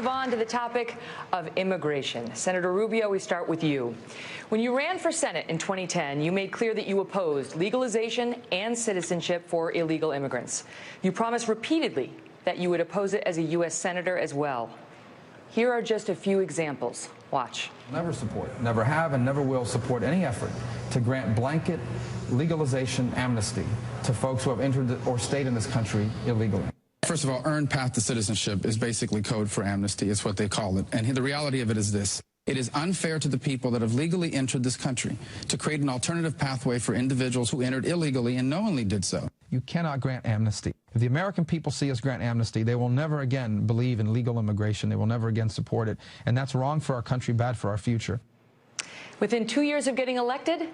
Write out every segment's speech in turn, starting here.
move on to the topic of immigration. Senator Rubio, we start with you. When you ran for Senate in 2010, you made clear that you opposed legalization and citizenship for illegal immigrants. You promised repeatedly that you would oppose it as a U.S. Senator as well. Here are just a few examples. Watch. Never support, never have, and never will support any effort to grant blanket legalization amnesty to folks who have entered or stayed in this country illegally. First of all, earned path to citizenship is basically code for amnesty. It's what they call it. And the reality of it is this. It is unfair to the people that have legally entered this country to create an alternative pathway for individuals who entered illegally and knowingly did so. You cannot grant amnesty. If the American people see us grant amnesty, they will never again believe in legal immigration. They will never again support it. And that's wrong for our country, bad for our future. Within 2 years of getting elected,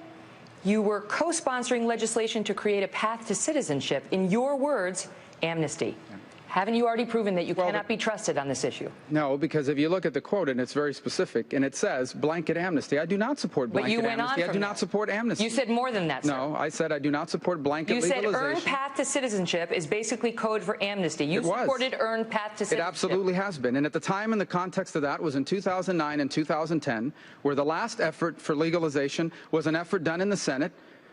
you were co-sponsoring legislation to create a path to citizenship. In your words, amnesty. Haven't you already proven that you cannot be trusted on this issue? No, because if you look at the quote, and it's very specific, and it says blanket amnesty. I do not support blanket amnesty. But you went on I do not support amnesty. You said more than that, sir. No, I said I do not support blanket legalization. You said earned path to citizenship is basically code for amnesty. You supported earned path to citizenship. It absolutely has been. And at the time, in the context of that, was in 2009 and 2010, where the last effort for legalization was an effort done in the Senate.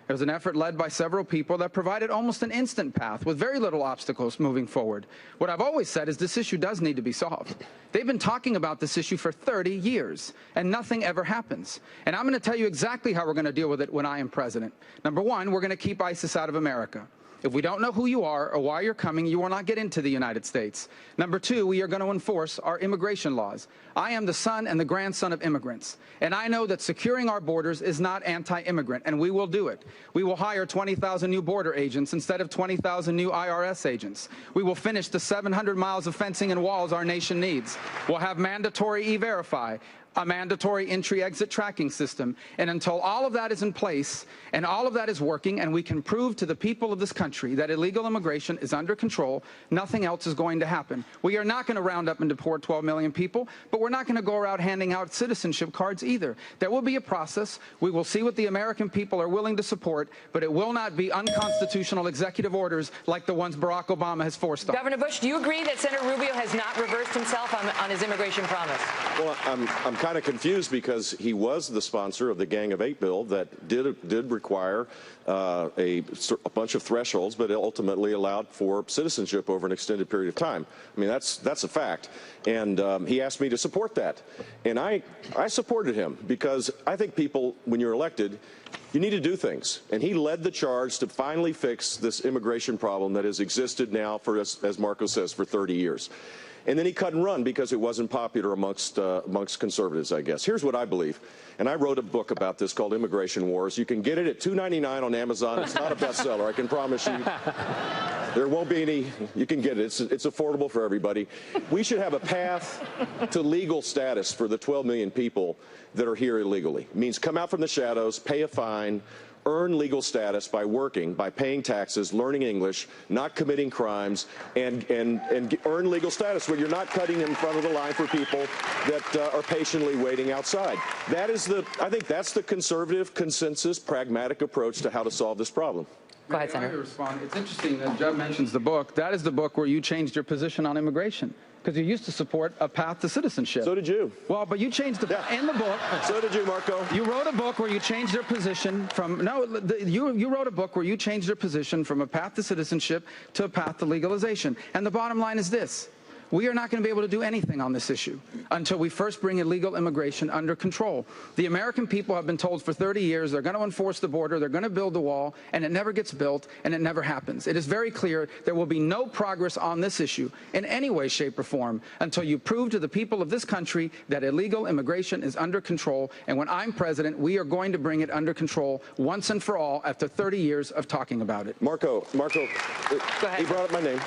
It was an effort led by several people that provided almost an instant path with very little obstacles moving forward. What I've always said is this issue does need to be solved. They've been talking about this issue for 30 years, and nothing ever happens. And I'm going to tell you exactly how we're going to deal with it when I am president. Number one, we're going to keep ISIS out of America. If we don't know who you are or why you're coming, you will not get into the United States. Number two, we are going to enforce our immigration laws. I am the son and the grandson of immigrants, and I know that securing our borders is not anti-immigrant, and we will do it. We will hire 20,000 new border agents instead of 20,000 new IRS agents. We will finish the 700 miles of fencing and walls our nation needs. We'll have mandatory E-Verify, a mandatory entry-exit tracking system. And until all of that is in place and all of that is working and we can prove to the people of this country that illegal immigration is under control, nothing else is going to happen. We are not going to round up and deport 12 million people, but we're not going to go around handing out citizenship cards either. There will be a process. We will see what the American people are willing to support, but it will not be unconstitutional executive orders like the ones Barack Obama has forced on. Governor Bush, do you agree that Senator Rubio has not reversed himself on his immigration promise? Well, I'm kind of confused because he was the sponsor of the Gang of Eight bill that did require a bunch of thresholds, but it ultimately allowed for citizenship over an extended period of time. I mean, that's a fact. And he asked me to support that. And I supported him because I think people, when you're elected, you need to do things. And he led the charge to finally fix this immigration problem that has existed now for, as Marco says, for 30 years. And then he cut and run because it wasn't popular amongst conservatives, I guess. Here's what I believe. And I wrote a book about this called Immigration Wars. You can get it at $2.99 on Amazon. It's not a bestseller, I can promise you. There won't be any. You can get it. It's affordable for everybody. We should have a path to legal status for the 12 million people that are here illegally. It means come out from the shadows, pay a fine, earn legal status by working, by paying taxes, learning English, not committing crimes, and earn legal status where you're not cutting in front of the line for people that are patiently waiting outside. That is I think that's the conservative consensus, pragmatic approach to how to solve this problem. Go ahead, Senator. It's interesting that Jeb mentions the book. That is the book where you changed your position on immigration. Because you used to support a path to citizenship. So did you. Well, but you changed in the book. So did you, Marco. You wrote a book where you changed your position from, you wrote a book where you changed your position from a path to citizenship to a path to legalization. And the bottom line is this. We are not going to be able to do anything on this issue until we first bring illegal immigration under control. The American people have been told for 30 years they're going to enforce the border, they're going to build the wall, and it never gets built, and it never happens. It is very clear there will be no progress on this issue in any way, shape, or form until you prove to the people of this country that illegal immigration is under control. And when I'm president, we are going to bring it under control once and for all after 30 years of talking about it. Marco, he brought up my name.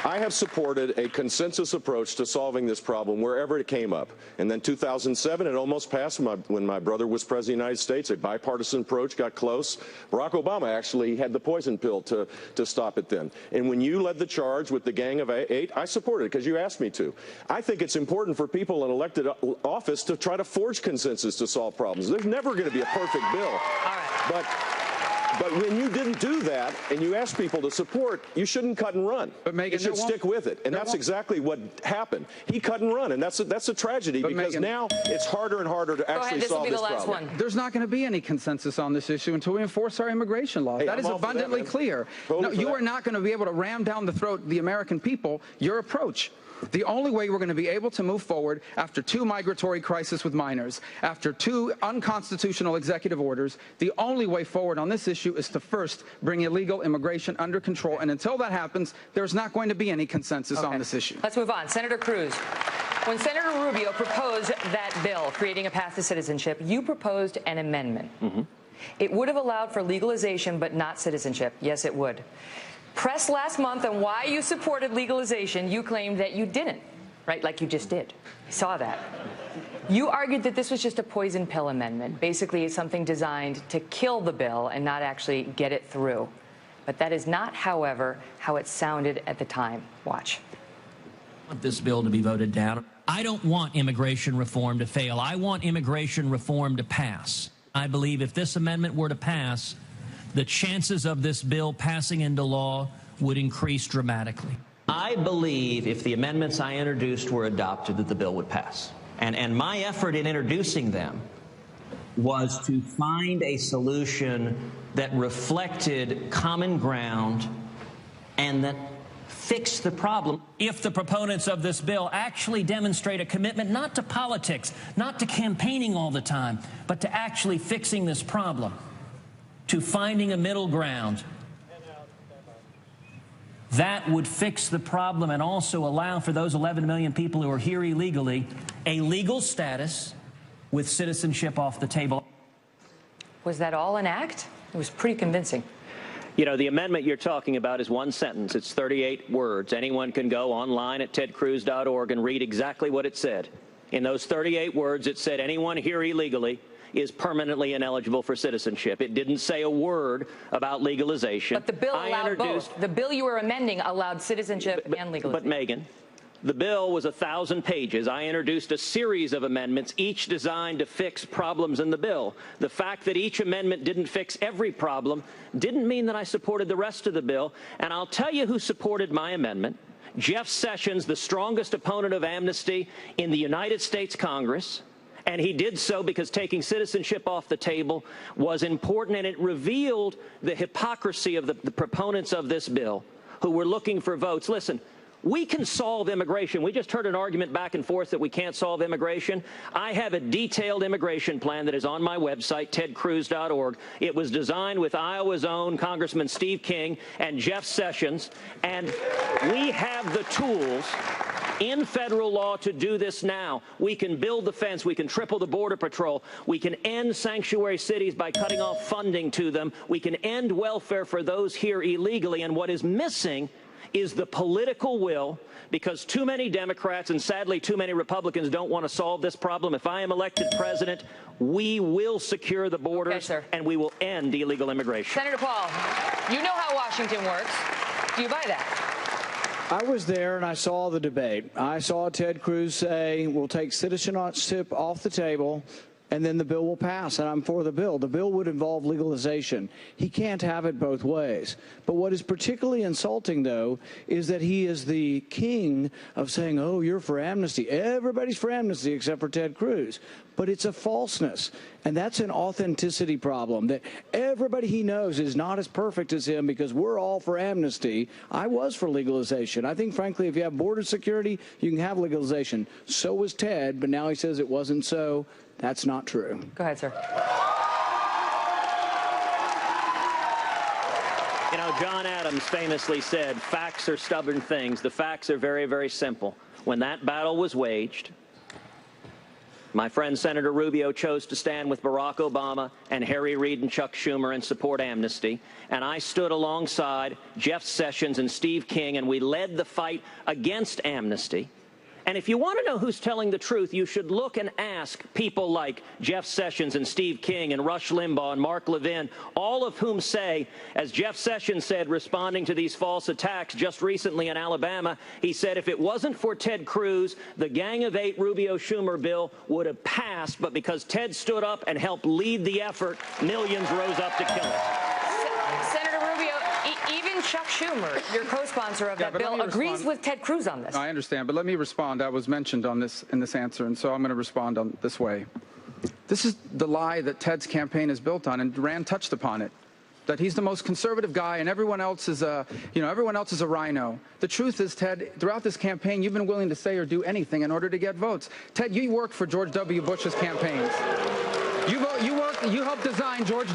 I have supported a consensus approach to solving this problem wherever it came up. And then 2007, it almost passed when my brother was president of the United States. A bipartisan approach got close. Barack Obama actually had the poison pill to stop it then. And when you led the charge with the Gang of Eight, I supported it because you asked me to. I think it's important for people in elected office to try to forge consensus to solve problems. There's never going to be a perfect bill. All right. But when you didn't do that and you asked people to support, you shouldn't cut and run. But Megan, you should stick with it. And that's exactly what happened. He cut and run, and that's a tragedy, because Megan, now it's harder and harder to actually solve this problem. There's not going to be any consensus on this issue until we enforce our immigration laws. That is abundantly clear. No, you are not going to be able to ram down the throat of the American people your approach. The only way we're going to be able to move forward after 2 migratory crises with minors, after 2 unconstitutional executive orders, the only way forward on this issue is to first bring illegal immigration under control. And until that happens, there's not going to be any consensus on this issue. Let's move on. Senator Cruz, when Senator Rubio proposed that bill creating a path to citizenship, you proposed an amendment. It would have allowed for legalization but not citizenship. Yes, it would. Pressed last month on why you supported legalization, you claimed that you didn't, right? Like you just did. I saw that. You argued that this was just a poison pill amendment, basically something designed to kill the bill and not actually get it through. But that is not, however, how it sounded at the time. Watch. I want this bill to be voted down. I don't want immigration reform to fail. I want immigration reform to pass. I believe if this amendment were to pass, the chances of this bill passing into law would increase dramatically. I believe if the amendments I introduced were adopted, that the bill would pass. And my effort in introducing them was to find a solution that reflected common ground and that fixed the problem. If the proponents of this bill actually demonstrate a commitment not to politics, not to campaigning all the time, but to actually fixing this problem, to finding a middle ground, that would fix the problem and also allow for those 11 million people who are here illegally a legal status with citizenship off the table. Was that all an act? It was pretty convincing. You know, the amendment you're talking about is one sentence. It's 38 words. Anyone can go online at tedcruz.org and read exactly what it said. In those 38 words, it said anyone here illegally is permanently ineligible for citizenship. It didn't say a word about legalization. But the bill allowed both. The bill you were amending allowed citizenship and legalization. But, Megan, the bill was 1,000 pages. I introduced a series of amendments, each designed to fix problems in the bill. The fact that each amendment didn't fix every problem didn't mean that I supported the rest of the bill. And I'll tell you who supported my amendment. Jeff Sessions, the strongest opponent of amnesty in the United States Congress. And he did so because taking citizenship off the table was important, and it revealed the hypocrisy of the proponents of this bill who were looking for votes. Listen, we can solve immigration. We just heard an argument back and forth that we can't solve immigration. I have a detailed immigration plan that is on my website, tedcruz.org. It was designed with Iowa's own Congressman Steve King and Jeff Sessions, and we have the tools in federal law to do this now. We can build the fence. We can triple the Border Patrol. We can end sanctuary cities by cutting off funding to them. We can end welfare for those here illegally. And what is missing is the political will, because too many Democrats and sadly too many Republicans don't want to solve this problem. If I am elected president, we will secure the borders, and we will end illegal immigration. Senator Paul, you know how Washington works. Do you buy that? I was there and I saw the debate. I saw Ted Cruz say, we'll take citizenship off the table and then the bill will pass, and I'm for the bill. The bill would involve legalization. He can't have it both ways. But what is particularly insulting, though, is that he is the king of saying, oh, you're for amnesty. Everybody's for amnesty except for Ted Cruz. But it's a falseness, and that's an authenticity problem, that everybody he knows is not as perfect as him because we're all for amnesty. I was for legalization. I think, frankly, if you have border security, you can have legalization. So was Ted, but now he says it wasn't so. That's not true. Go ahead, sir. You know, John Adams famously said, facts are stubborn things. The facts are very, very simple. When that battle was waged, my friend Senator Rubio chose to stand with Barack Obama and Harry Reid and Chuck Schumer and support amnesty. And I stood alongside Jeff Sessions and Steve King, and we led the fight against amnesty. And if you want to know who's telling the truth, you should look and ask people like Jeff Sessions and Steve King and Rush Limbaugh and Mark Levin, all of whom say, as Jeff Sessions said, responding to these false attacks just recently in Alabama, he said, if it wasn't for Ted Cruz, the Gang of Eight Rubio Schumer bill would have passed. But because Ted stood up and helped lead the effort, millions rose up to kill it. Even Chuck Schumer, your co-sponsor of that bill, agrees with Ted Cruz on this. I understand, but let me respond. I was mentioned on this in this answer, and so I'm going to respond on this way. This is the lie that Ted's campaign is built on, and Rand touched upon it. That he's the most conservative guy and everyone else is a rhino. The truth is, Ted, throughout this campaign, you've been willing to say or do anything in order to get votes. Ted, you worked for George W. Bush's campaigns. You helped design George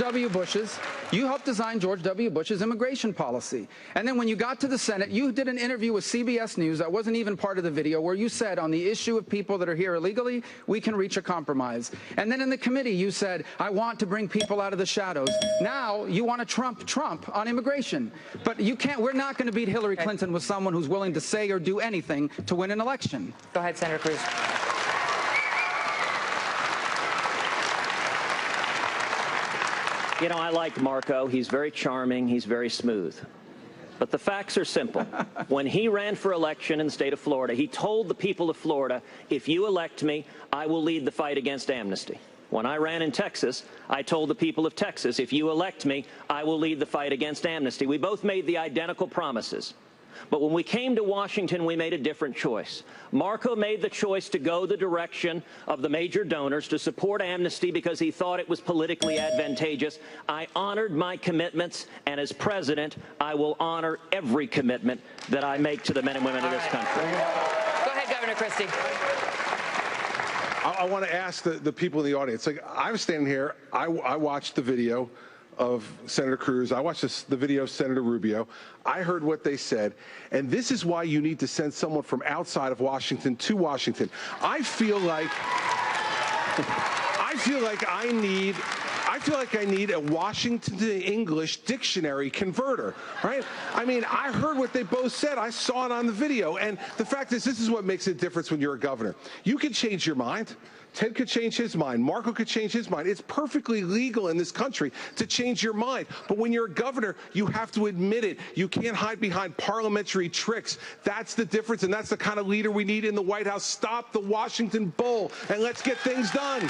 W. Bush's immigration policy. And then when you got to the Senate, you did an interview with CBS News that wasn't even part of the video where you said on the issue of people that are here illegally, we can reach a compromise. And then in the committee, you said, I want to bring people out of the shadows. Now you want to Trump on immigration. But you can't, we're not going to beat Hillary Clinton with someone who's willing to say or do anything to win an election. Go ahead, Senator Cruz. You know, I like Marco. He's very charming. He's very smooth. But the facts are simple. When he ran for election in the state of Florida, he told the people of Florida, if you elect me, I will lead the fight against amnesty. When I ran in Texas, I told the people of Texas, if you elect me, I will lead the fight against amnesty. We both made the identical promises. But when we came to Washington, we made a different choice. Marco made the choice to go the direction of the major donors to support amnesty because he thought it was politically advantageous. I honored my commitments, and as president, I will honor every commitment that I make to the men and women of this country. Go ahead, Governor Christie. I want to ask the people in the audience. Like, I'm standing here. I watched the video of Senator Cruz. I watched the video of Senator Rubio. I heard what they said, and this is why you need to send someone from outside of Washington to Washington. I feel like I need a Washington to English dictionary converter, right? I mean, I heard what they both said. I saw it on the video, and the fact is, this is what makes a difference when you're a governor. You can change your mind. Ted could change his mind. Marco could change his mind. It's perfectly legal in this country to change your mind. But when you're a governor, you have to admit it. You can't hide behind parliamentary tricks. That's the difference, and that's the kind of leader we need in the White House. Stop the Washington Bull, and let's get things done.